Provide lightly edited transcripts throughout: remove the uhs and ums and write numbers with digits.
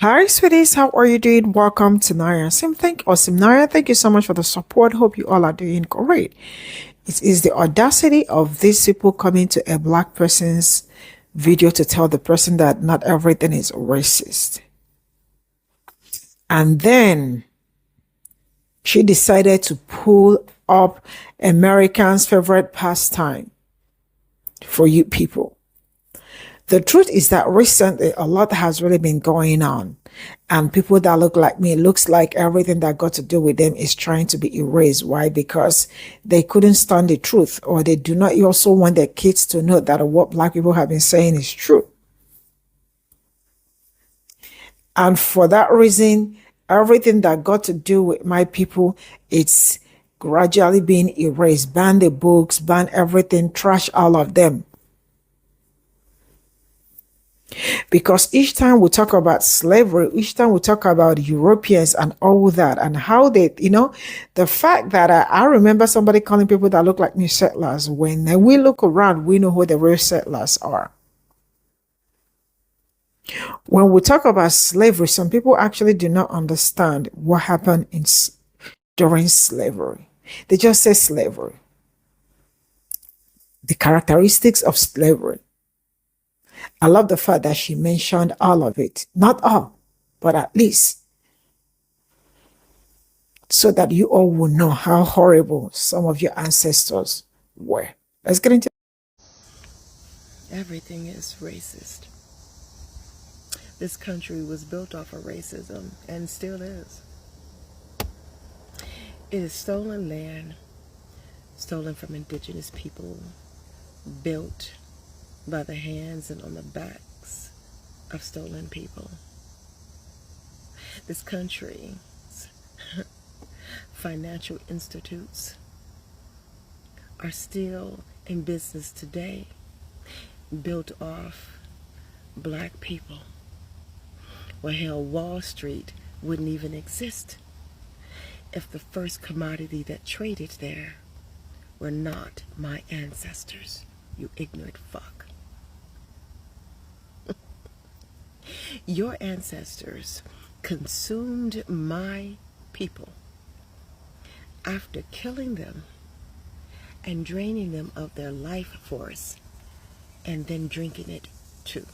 Hi, sweeties. How are you doing? Welcome to Naya. Naya. Thank you so much for the support. Hope you all are doing great. It is the audacity of these people coming to a black person's video to tell the person that not everything is racist. And then she decided to pull up Americans' favorite pastime for you people. The truth is that recently a lot has really been going on, and people that look like me, it looks like everything that got to do with them is trying to be erased. Why? Because they couldn't stand the truth, or they do not also want their kids to know that what black people have been saying is true. And for that reason, everything that got to do with my people, it's gradually being erased. Ban the books, ban everything, trash all of them. Because each time we talk about slavery, each time we talk about Europeans and all that, and how they, the fact that I remember somebody calling people that look like me settlers. When we look around, we know who the real settlers are. When we talk about slavery, some people actually do not understand what happened during slavery. They just say slavery. The characteristics of slavery. I love the fact that she mentioned all of it. Not all, but at least. So that you all will know how horrible some of your ancestors were. Let's get into it. Everything is racist. This country was built off of racism and still is. It is stolen land, stolen from indigenous people, built by the hands and on the backs of stolen people. This country's financial institutes are still in business today, built off black people. Well, hell, Wall Street wouldn't even exist if the first commodity that traded there were not my ancestors, you ignorant fuck. Your ancestors consumed my people after killing them and draining them of their life force and then drinking it too.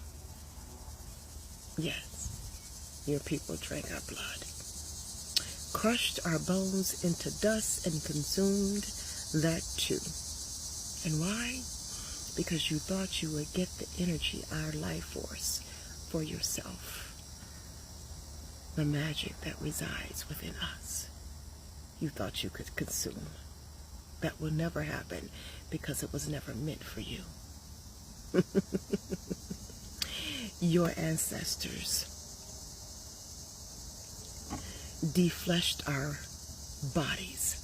Yes, your people drank our blood, crushed our bones into dust and consumed that too. And why? Because you thought you would get the energy, our life force, for yourself. The magic that resides within us. You thought you could consume. That will never happen because it was never meant for you. Your ancestors defleshed our bodies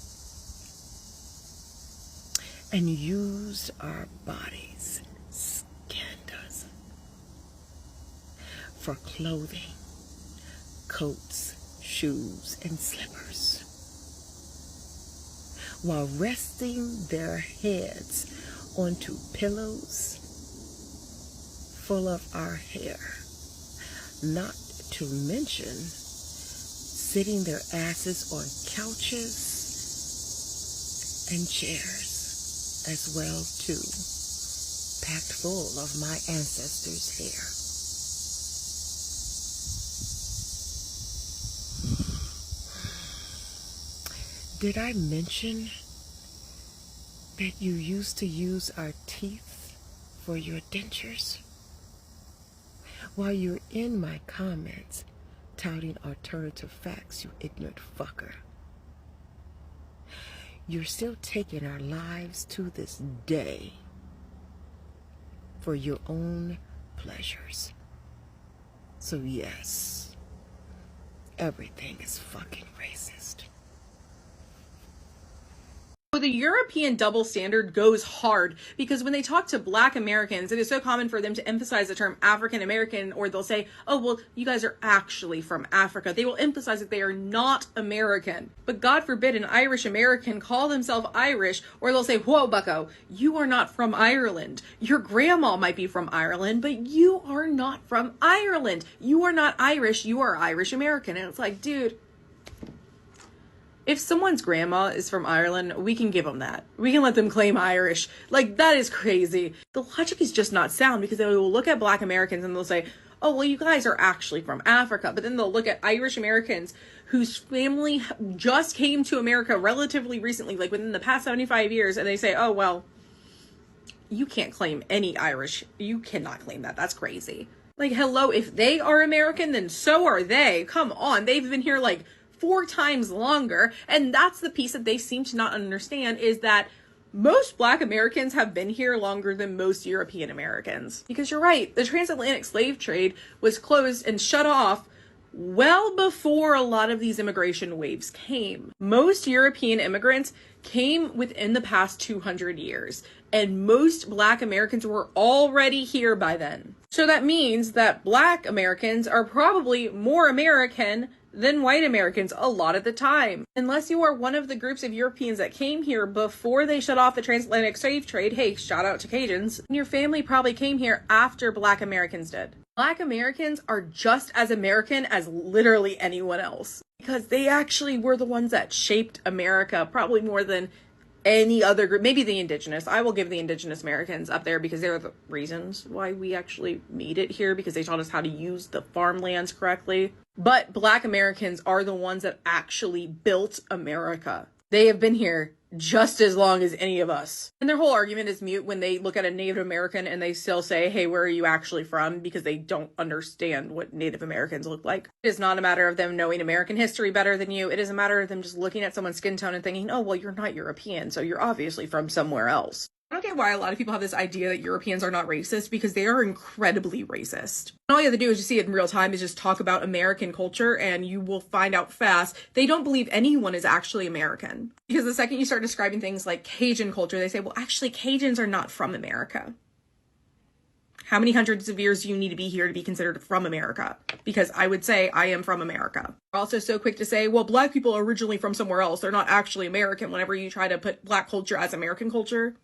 and used our bodies, skinned us, for clothing, coats, shoes, and slippers, while resting their heads onto pillows full of our hair, not to mention sitting their asses on couches and chairs as well too, packed full of my ancestors' hair. Did I mention that you used to use our teeth for your dentures? While you're in my comments touting alternative facts, you ignorant fucker, you're still taking our lives to this day for your own pleasures. So yes, everything is fucking racist. So the European double standard goes hard because when they talk to Black Americans, it is so common for them to emphasize the term African American, or they'll say, oh, well, you guys are actually from Africa. They will emphasize that they are not American. But God forbid an Irish American call themselves Irish, or they'll say, whoa, bucko, you are not from Ireland. Your grandma might be from Ireland, but you are not from Ireland. You are not Irish. You are Irish American. And it's like, dude, if someone's grandma is from Ireland, we can give them that. We can let them claim Irish. Like, that is crazy. The logic is just not sound, because they will look at Black Americans and they'll say, oh, well, you guys are actually from Africa. But then they'll look at Irish Americans whose family just came to America relatively recently, like within the past 75 years, and they say, oh, well, you can't claim any Irish. You cannot claim that. That's crazy. Like, hello, if they are American, then so are they. Come on. They've been here like 4 times longer. And that's the piece that they seem to not understand, is that most Black Americans have been here longer than most European Americans. Because you're right, the transatlantic slave trade was closed and shut off well before a lot of these immigration waves came. Most European immigrants came within the past 200 years, and most Black Americans were already here by then. So that means that Black Americans are probably more American than white Americans a lot of the time. Unless you are one of the groups of Europeans that came here before they shut off the transatlantic slave trade, hey, shout out to Cajuns, and your family probably came here after Black Americans did. Black Americans are just as American as literally anyone else, because they actually were the ones that shaped America probably more than any other group. Maybe the indigenous. I will give the indigenous Americans up there, because they're the reasons why we actually made it here, because they taught us how to use the farmlands correctly. But Black Americans are the ones that actually built America. They have been here just as long as any of us. And their whole argument is mute when they look at a Native American and they still say, hey, where are you actually from? Because they don't understand what Native Americans look like. It is not a matter of them knowing American history better than you. It is a matter of them just looking at someone's skin tone and thinking, oh, well, you're not European, so you're obviously from somewhere else. I don't get why a lot of people have this idea that Europeans are not racist, because they are incredibly racist. And all you have to do is just see it in real time, is just talk about American culture, and you will find out fast they don't believe anyone is actually American. Because the second you start describing things like Cajun culture, they say, well, actually, Cajuns are not from America. How many hundreds of years do you need to be here to be considered from America? Because I would say I am from America. We're also so quick to say, well, Black people are originally from somewhere else. They're not actually American, whenever you try to put Black culture as American culture.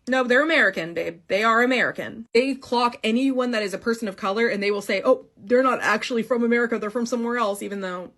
No, they're American, babe. They are American. They clock anyone that is a person of color and they will say, oh, they're not actually from America. They're from somewhere else, even though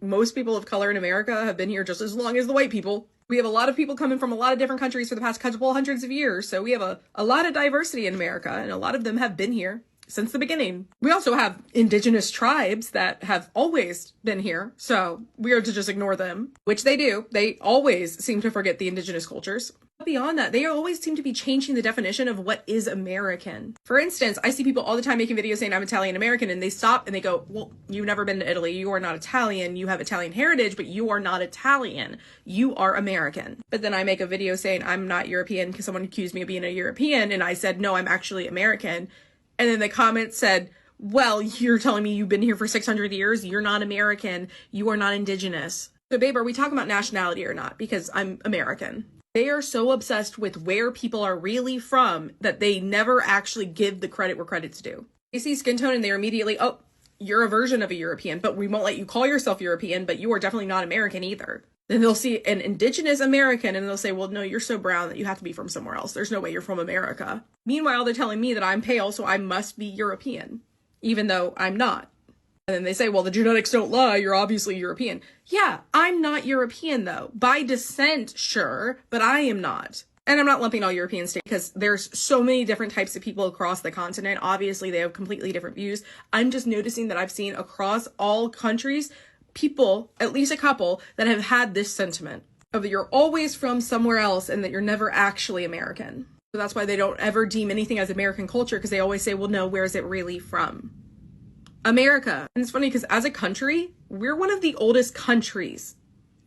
most people of color in America have been here just as long as the white people. We have a lot of people coming from a lot of different countries for the past couple hundreds of years. So we have a lot of diversity in America, and a lot of them have been here since the beginning. We also have indigenous tribes that have always been here, so we are to just ignore them, which they do. They always seem to forget the indigenous cultures. But beyond that, they always seem to be changing the definition of what is American. For instance, I see people all the time making videos saying I'm Italian American, and they stop and they go, well, you've never been to Italy. You are not Italian. You have Italian heritage, but you are not Italian. You are American. But then I make a video saying I'm not European because someone accused me of being a European, and I said, no, I'm actually American. And then the comment said, well, you're telling me you've been here for 600 years? You're not American. You are not indigenous. So babe, are we talking about nationality or not? Because I'm American. They are so obsessed with where people are really from that they never actually give the credit where credit's due. They see skin tone and they're immediately, oh, you're a version of a European, but we won't let you call yourself European, but you are definitely not American either. Then they'll see an indigenous American and they'll say, well, no, you're so brown that you have to be from somewhere else. There's no way you're from America. Meanwhile, they're telling me that I'm pale, so I must be European, even though I'm not. And then they say, well, the genetics don't lie. You're obviously European. Yeah, I'm not European, though. By descent, sure, but I am not. And I'm not lumping all Europeans together because there's so many different types of people across the continent. Obviously, they have completely different views. I'm just noticing that I've seen across all countries people, at least a couple, that have had this sentiment of that you're always from somewhere else and that you're never actually American. So that's why they don't ever deem anything as American culture, because they always say, well, no, where is it really from? America. And it's funny because as a country, we're one of the oldest countries.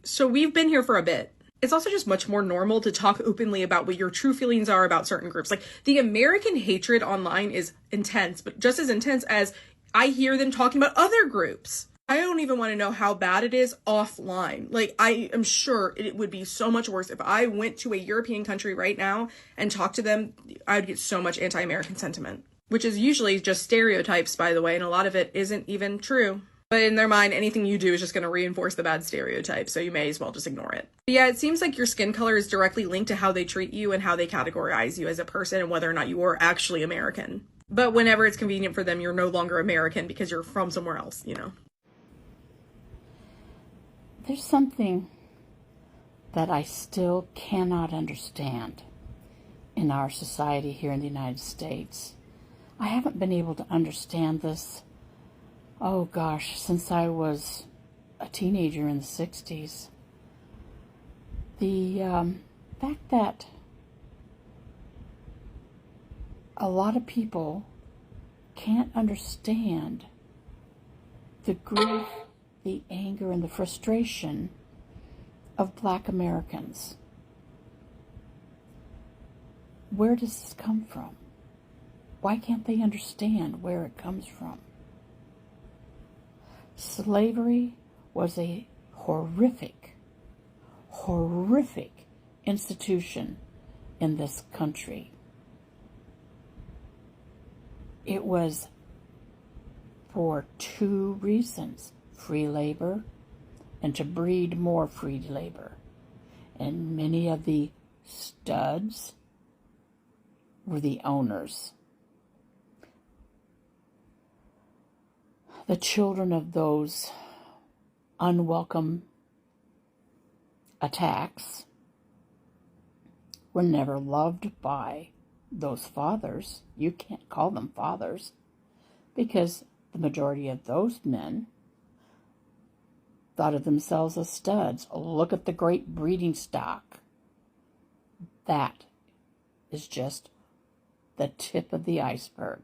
So we've been here for a bit. It's also just much more normal to talk openly about what your true feelings are about certain groups. Like, the American hatred online is intense, but just as intense as I hear them talking about other groups. I don't even want to know how bad it is offline. Like, I am sure it would be so much worse if I went to a European country right now and talked to them. I would get so much anti-American sentiment, which is usually just stereotypes, by the way, and a lot of it isn't even true. But in their mind, anything you do is just going to reinforce the bad stereotype, so you may as well just ignore it. But yeah, it seems like your skin color is directly linked to how they treat you and how they categorize you as a person and whether or not you are actually American. But whenever it's convenient for them, you're no longer American because you're from somewhere else, you know. There's something that I still cannot understand in our society here in the United States. I haven't been able to understand this, oh gosh, since I was a teenager in the 60s. The fact that a lot of people can't understand the grief, the anger, and the frustration of Black Americans. Where does this come from? Why can't they understand where it comes from? Slavery was a horrific institution in this country. It was for two reasons: free labor and to breed more free labor. And many of the studs were the owners. The children of those unwelcome attacks were never loved by those fathers. You can't call them fathers because the majority of those men thought of themselves as studs. Look at the great breeding stock. That is just the tip of the iceberg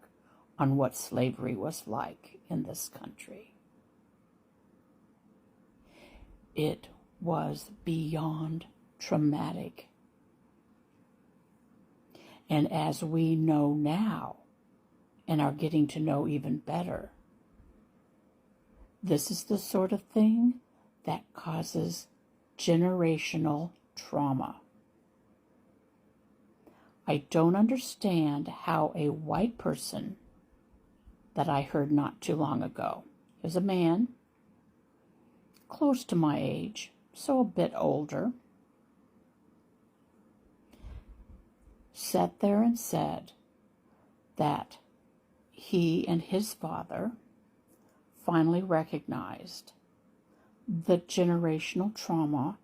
on what slavery was like in this country. It was beyond traumatic. And as we know now, and are getting to know even better, this is the sort of thing that causes generational trauma. I don't understand how a white person that I heard not too long ago, he was a man close to my age, so a bit older, sat there and said that he and his father finally recognized the generational trauma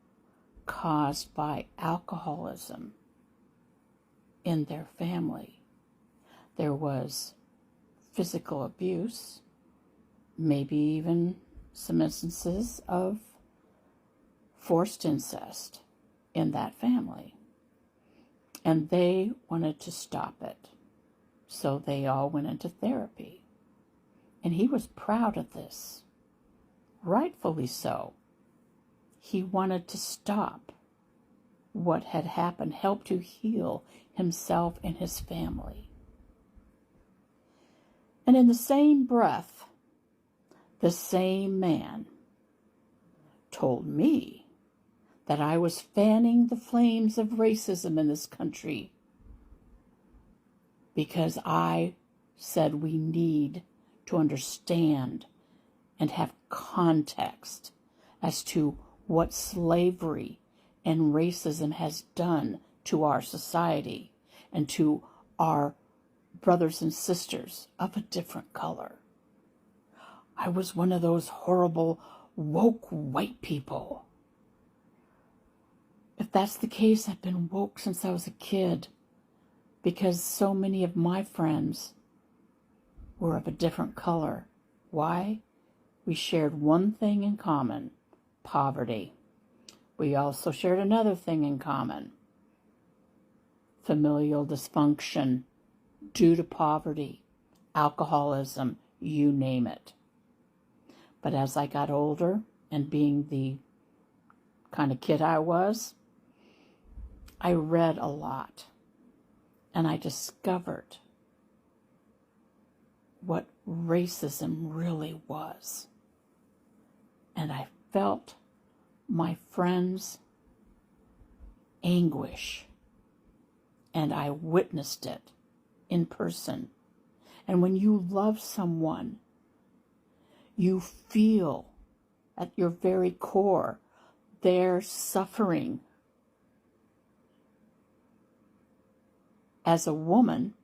caused by alcoholism in their family. There was physical abuse, maybe even some instances of forced incest in that family. And they wanted to stop it. So they all went into therapy. And he was proud of this. Rightfully so. He wanted to stop what had happened, help to heal himself and his family. And in the same breath, the same man told me that I was fanning the flames of racism in this country because I said we need to understand and have context as to what slavery and racism has done to our society and to our brothers and sisters of a different color. I was one of those horrible woke white people. If that's the case, I've been woke since I was a kid because so many of my friends were of a different color. Why? We shared one thing in common: poverty. We also shared another thing in common: familial dysfunction due to poverty, alcoholism, you name it. But as I got older, and being the kind of kid I was, I read a lot, and I discovered what racism really was. And I felt my friend's anguish, and I witnessed it in person. And when you love someone, you feel at your very core their suffering. As a woman,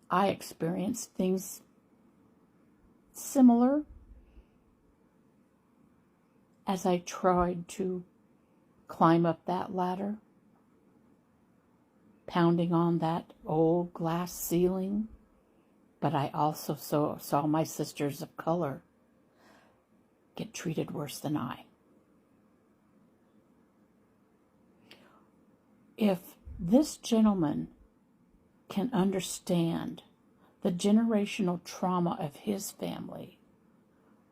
I experienced things similar as I tried to climb up that ladder, pounding on that old glass ceiling. But I also saw my sisters of color get treated worse than I. If this gentleman can understand the generational trauma of his family,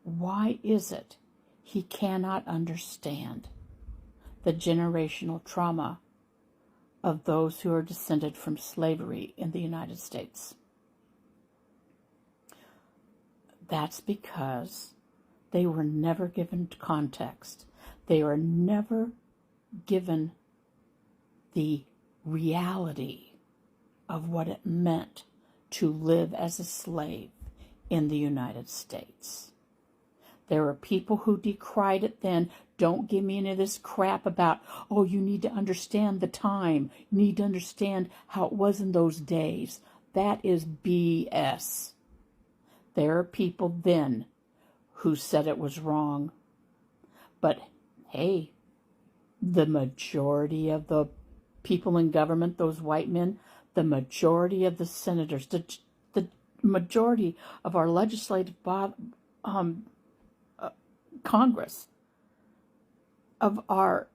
why is it he cannot understand the generational trauma of those who are descended from slavery in the United States? That's because they were never given context. They were never given the reality of what it meant to live as a slave in the United States. There were people who decried it then. Don't give me any of this crap about, oh, you need to understand the time. You need to understand how it was in those days. That is BS. There are people then who said it was wrong. But hey, the majority of the people in government, those white men, the majority of the senators, the majority of our legislative Congress, of our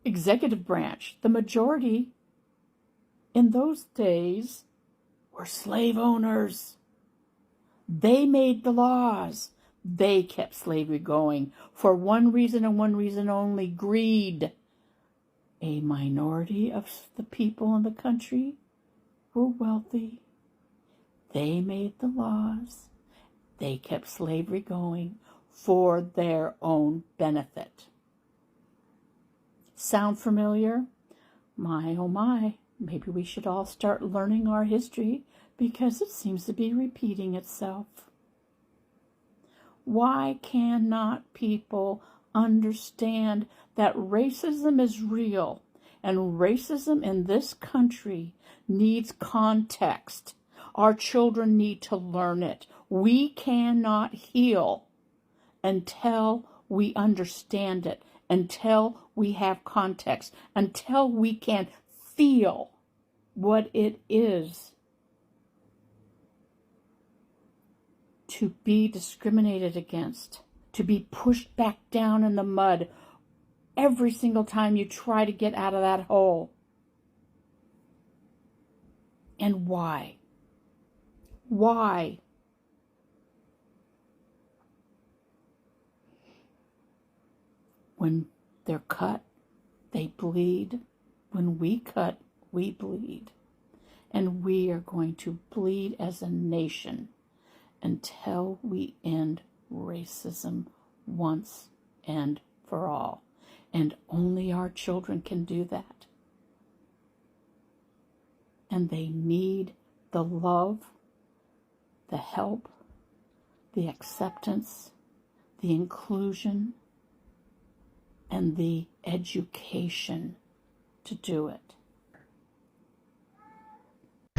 executive branch, the majority in those days were slave owners. They made the laws. They kept slavery going for one reason and one reason only: greed. A minority of the people in the country were wealthy. They made the laws. They kept slavery going for their own benefit. Sound familiar? My, oh my, maybe we should all start learning our history, because it seems to be repeating itself. Why cannot people understand that racism is real, and racism in this country needs context? Our children need to learn it. We cannot heal until we understand it, until we have context, until we can feel what it is to be discriminated against, to be pushed back down in the mud every single time you try to get out of that hole. And why? Why? When they're cut, they bleed. When we cut, we bleed. And we are going to bleed as a nation until we end racism once and for all. And only our children can do that. And they need the love, the help, the acceptance, the inclusion, and the education to do it.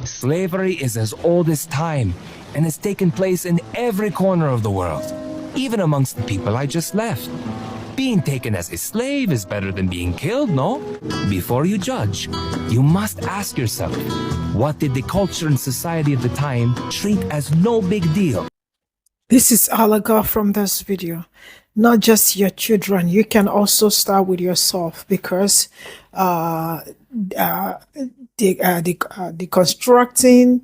Slavery is as old as time and has taken place in every corner of the world, even amongst the people I just left. Being taken as a slave is better than being killed, no? Before you judge, you must ask yourself, what did the culture and society of the time treat as no big deal? This is all I got from this video. Not just your children, you can also start with yourself, because deconstructing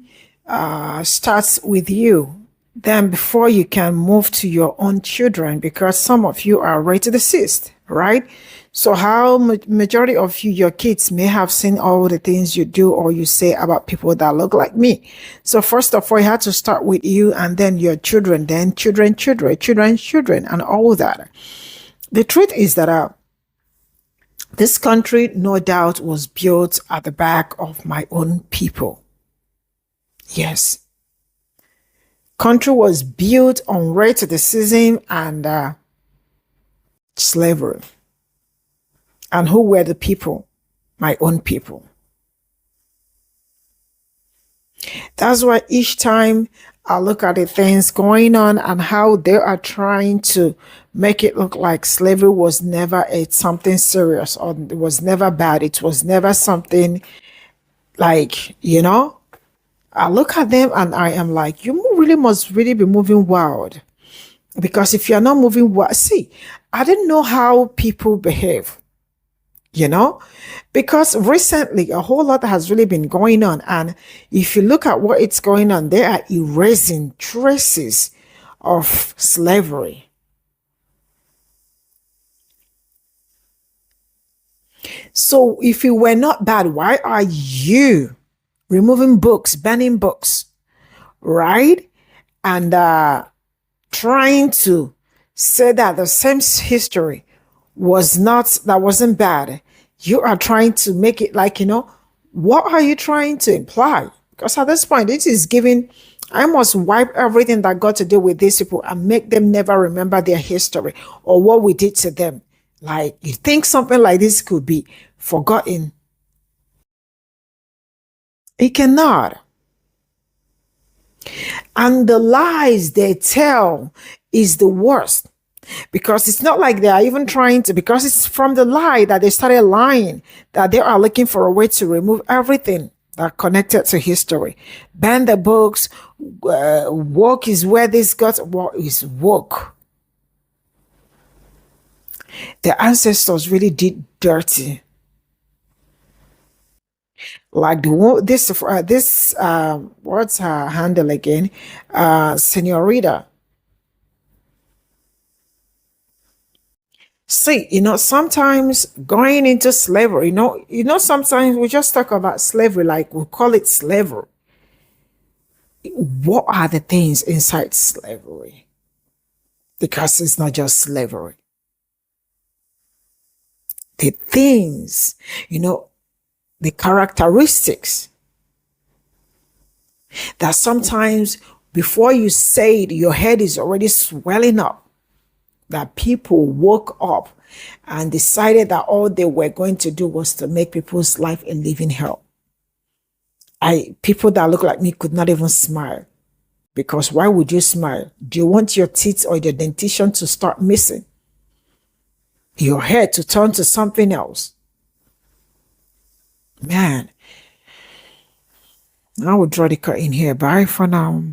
starts with you. then before you can move to your own children, because some of you are right to desist, right? So how majority of you, your kids may have seen all the things you do or you say about people that look like me. So first of all, you have to start with you and then your children, then children, and all that. The truth is that this country, no doubt, was built at the back of my own people. Yes. Country was built on racism and slavery. And who were the people? My own people. That's why each time I look at the things going on and how they are trying to make it look like slavery was never something serious, or it was never bad. It was never something like, I look at them and I am like, you really must really be moving wild. Because if you're not moving wild, see, I didn't know how people behave. Because recently a whole lot has really been going on. And if you look at what it's going on, they are erasing traces of slavery. So if you were not bad, why are you removing books, banning books, right? And trying to say that the same history wasn't bad. You are trying to make it like, what are you trying to imply? Because at this point, it is giving, I must wipe everything that got to do with these people and make them never remember their history or what we did to them. Like, you think something like this could be forgotten? It cannot. And the lies they tell is the worst. Because it's not like they are even trying to, because it's from the lie that they started lying, that they are looking for a way to remove everything that connected to history. Ban the books, woke is where this got, what is woke? The ancestors really did dirty. Like this what's her handle again? Senorita. See, sometimes going into slavery, sometimes we just talk about slavery, like we call it slavery. What are the things inside slavery? Because it's not just slavery. The things, the characteristics that sometimes before you say it, your head is already swelling up. That people woke up and decided that all they were going to do was to make people's life a living hell. People that look like me could not even smile. Because why would you smile? Do you want your teeth or your dentition to start missing? Your hair to turn to something else? Man, I will draw the curtain here. Bye for now.